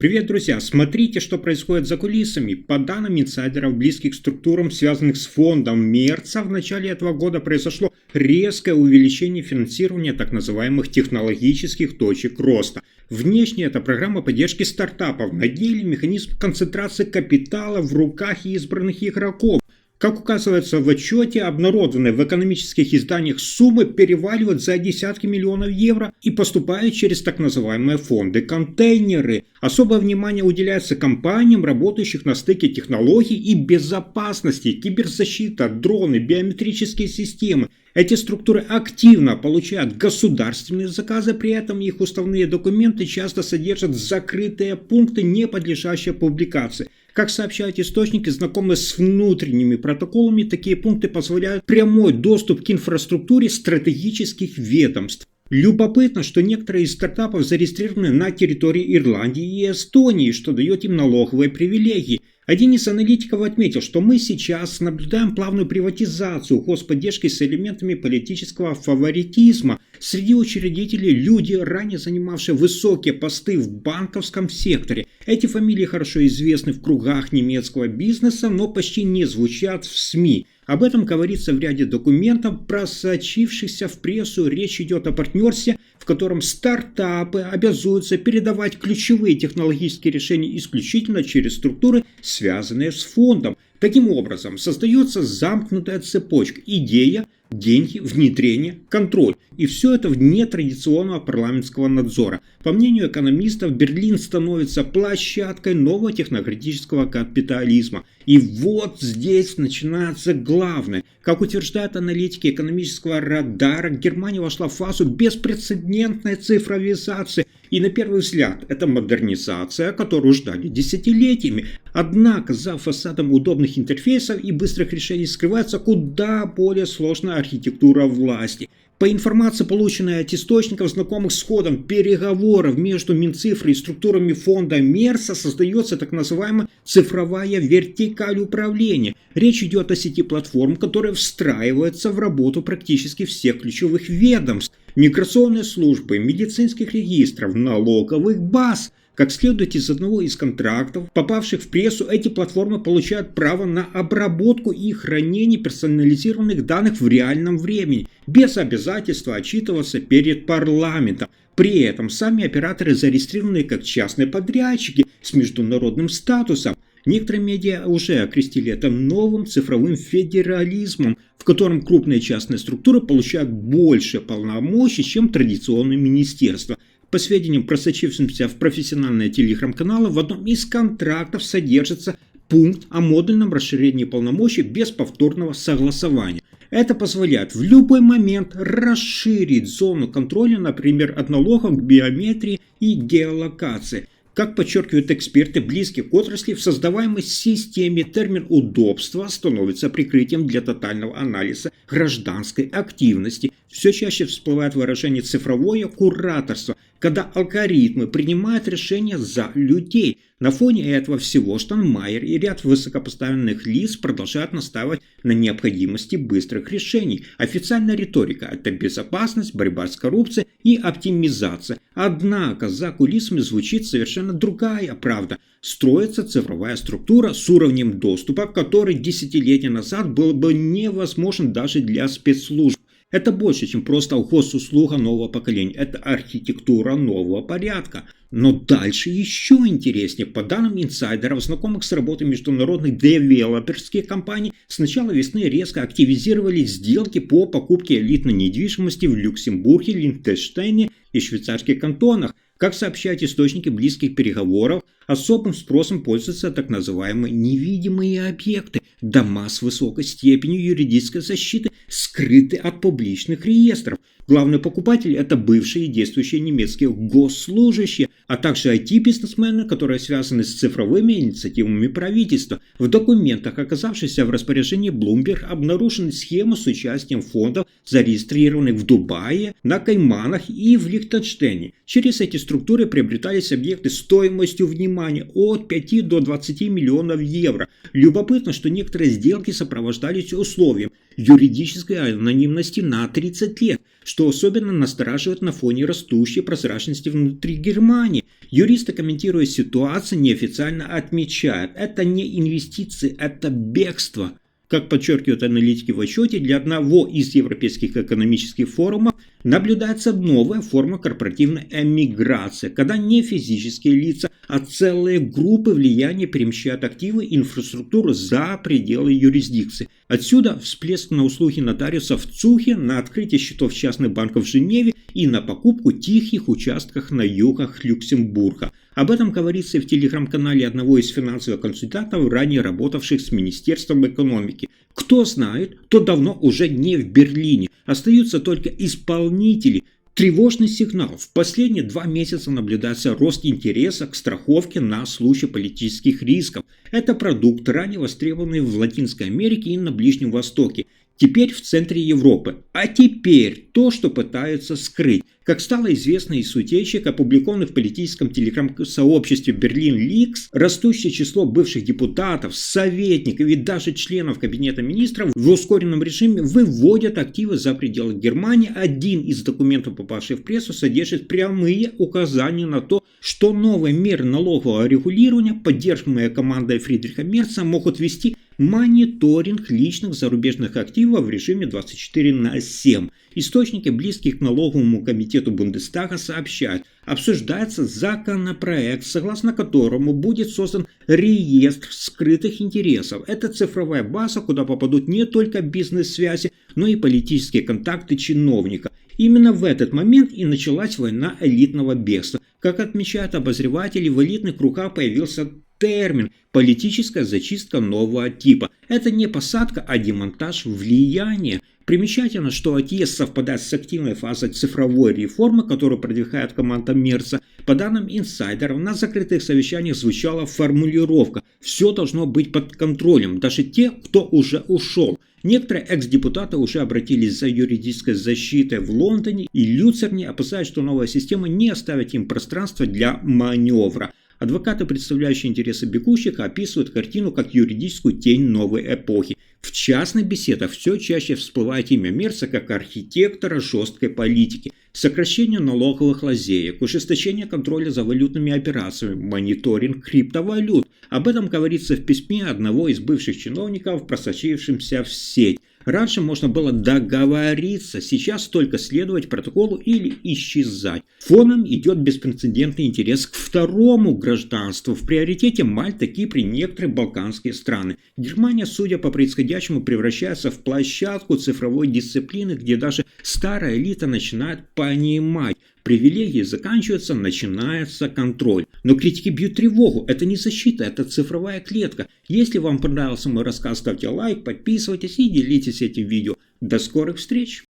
Привет, друзья! Смотрите, что происходит за кулисами. По данным инсайдеров, близких к структурам, связанных с фондом Мерца, в начале этого года произошло резкое увеличение финансирования так называемых технологических точек роста. Внешне это программа поддержки стартапов, на деле механизм концентрации капитала в руках избранных игроков. Как указывается в отчете, обнародованные в экономических изданиях суммы переваливают за десятки миллионов евро и поступают через так называемые фонды-контейнеры. Особое внимание уделяется компаниям, работающих на стыке технологий и безопасности, киберзащита, дроны, биометрические системы. Эти структуры активно получают государственные заказы, при этом их уставные документы часто содержат закрытые пункты, не подлежащие публикации. Как сообщают источники, знакомые с внутренними протоколами, такие пункты позволяют прямой доступ к инфраструктуре стратегических ведомств. Любопытно, что некоторые из стартапов зарегистрированы на территории Ирландии и Эстонии, что дает им налоговые привилегии. Один из аналитиков отметил, что мы сейчас наблюдаем плавную приватизацию господдержки с элементами политического фаворитизма. Среди учредителей люди, ранее занимавшие высокие посты в банковском секторе. Эти фамилии хорошо известны в кругах немецкого бизнеса, но почти не звучат в СМИ. Об этом говорится в ряде документов, просочившихся в прессу. Речь идет о партнерстве, в котором стартапы обязуются передавать ключевые технологические решения исключительно через структуры, связанные с фондом. Таким образом, создается замкнутая цепочка: идея, деньги, внедрение, контроль. И все это вне традиционного парламентского надзора. По мнению экономистов, Берлин становится площадкой нового технократического капитализма. И вот здесь начинается главное. Как утверждают аналитики экономического радара, Германия вошла в фазу беспрецедентной цифровизации. И на первый взгляд это модернизация, которую ждали десятилетиями. Однако за фасадом удобных интерфейсов и быстрых решений скрывается куда более сложная архитектура власти. По информации, полученной от источников, знакомых с ходом переговоров между Минцифрой и структурами фонда Мерса, создается так называемая цифровая вертикаль управления. Речь идет о сети платформ, которая встраивается в работу практически всех ключевых ведомств: миграционной службы, медицинских регистров, налоговых баз. Как следует из одного из контрактов, попавших в прессу, эти платформы получают право на обработку и хранение персонализированных данных в реальном времени, без обязательства отчитываться перед парламентом. При этом сами операторы зарегистрированы как частные подрядчики с международным статусом. Некоторые медиа уже окрестили это новым цифровым федерализмом, в котором крупные частные структуры получают больше полномочий, чем традиционные министерства. По сведениям, просочившимся в профессиональные телеграм-каналы, в одном из контрактов содержится пункт о модульном расширении полномочий без повторного согласования. Это позволяет в любой момент расширить зону контроля, например, от налогов к биометрии и геолокации. Как подчеркивают эксперты, близкие к отрасли, в создаваемой системе термин «удобство» становится прикрытием для тотального анализа гражданской активности. Все чаще всплывает выражение «цифровое кураторство», когда алгоритмы принимают решения за людей. На фоне этого всего Штайнмайер и ряд высокопоставленных лиц продолжают настаивать на необходимости быстрых решений. Официальная риторика – это безопасность, борьба с коррупцией и оптимизация. Однако за кулисами звучит совершенно другая правда. Строится цифровая структура с уровнем доступа, который десятилетия назад был бы невозможен даже для спецслужб. Это больше, чем просто госуслуга нового поколения. Это архитектура нового порядка. Но дальше еще интереснее. По данным инсайдеров, знакомых с работой международных девелоперских компаний, с начала весны резко активизировались сделки по покупке элитной недвижимости в Люксембурге, Лихтенштейне и швейцарских кантонах. Как сообщают источники близких переговоров, особым спросом пользуются так называемые невидимые объекты, дома с высокой степенью юридической защиты, скрытые от публичных реестров. Главный покупатель – это бывшие и действующие немецкие госслужащие, а также IT-бизнесмены, которые связаны с цифровыми инициативами правительства. В документах, оказавшихся в распоряжении Bloomberg, обнаружены схемы с участием фондов, зарегистрированных в Дубае, на Кайманах и в Лихтенштейне. Через эти структуры приобретались объекты стоимостью, внимания, от 5 до 20 миллионов евро. Любопытно, что некоторые сделки сопровождались условием юридической анонимности на 30 лет. что особенно настораживает на фоне растущей прозрачности внутри Германии. Юристы, комментируя ситуацию, неофициально отмечают: это не инвестиции, это бегство. Как подчеркивают аналитики в отчете, для одного из европейских экономических форумов наблюдается новая форма корпоративной эмиграции, когда не физические лица, а целые группы влияния перемещают активы и инфраструктуру за пределы юрисдикции. Отсюда всплеск на услуги нотариусов в Цюрихе, на открытие счетов частных банков в Женеве и на покупку тихих участков на югах Люксембурга. Об этом говорится и в телеграм-канале одного из финансовых консультантов, ранее работавших с Министерством экономики. Кто знает, то давно уже не в Берлине. Остаются только исполнители. Тревожный сигнал. В последние 2 месяца наблюдается рост интереса к страховке на случай политических рисков. Это продукт, ранее востребованный в Латинской Америке и на Ближнем Востоке. Теперь в центре Европы. А теперь то, что пытаются скрыть. Как стало известно из утечек, опубликованных в политическом телеграм-сообществе Berlin Leaks, растущее число бывших депутатов, советников и даже членов Кабинета министров в ускоренном режиме выводят активы за пределы Германии. Один из документов, попавший в прессу, содержит прямые указания на то, что новые меры налогового регулирования, поддерживаемые командой Фридриха Мерца, могут вести мониторинг личных зарубежных активов в режиме 24/7. Источники, близкие к налоговому комитету Бундестага, сообщают: обсуждается законопроект, согласно которому будет создан реестр скрытых интересов. Это цифровая база, куда попадут не только бизнес-связи, но и политические контакты чиновника. Именно в этот момент и началась война элитного бегства. Как отмечают обозреватели, в элитных кругах появился термин «политическая зачистка нового типа». Это не посадка, а демонтаж влияния. Примечательно, что отъезд совпадает с активной фазой цифровой реформы, которую продвигает команда Мерца. По данным инсайдеров, на закрытых совещаниях звучала формулировка: «все должно быть под контролем, даже те, кто уже ушел». Некоторые экс-депутаты уже обратились за юридической защитой в Лондоне и Люцерне, опасаясь, что новая система не оставит им пространства для маневра. Адвокаты, представляющие интересы бегущих, описывают картину как юридическую тень новой эпохи. В частных беседах все чаще всплывает имя Мерца как архитектора жесткой политики. Сокращение налоговых лазеек, ужесточение контроля за валютными операциями, мониторинг криптовалют. Об этом говорится в письме одного из бывших чиновников, просочившимся в сеть. Раньше можно было договориться, сейчас только следовать протоколу или исчезать. Фоном идет беспрецедентный интерес к второму гражданству. В приоритете Мальта, Кипр и некоторые балканские страны. Германия, судя по происходящему, превращается в площадку цифровой дисциплины, где даже старая элита начинает понимать: привилегии заканчиваются, начинается контроль. Но критики бьют тревогу. Это не защита, это цифровая клетка. Если вам понравился мой рассказ, ставьте лайк, подписывайтесь и делитесь этим видео. До скорых встреч!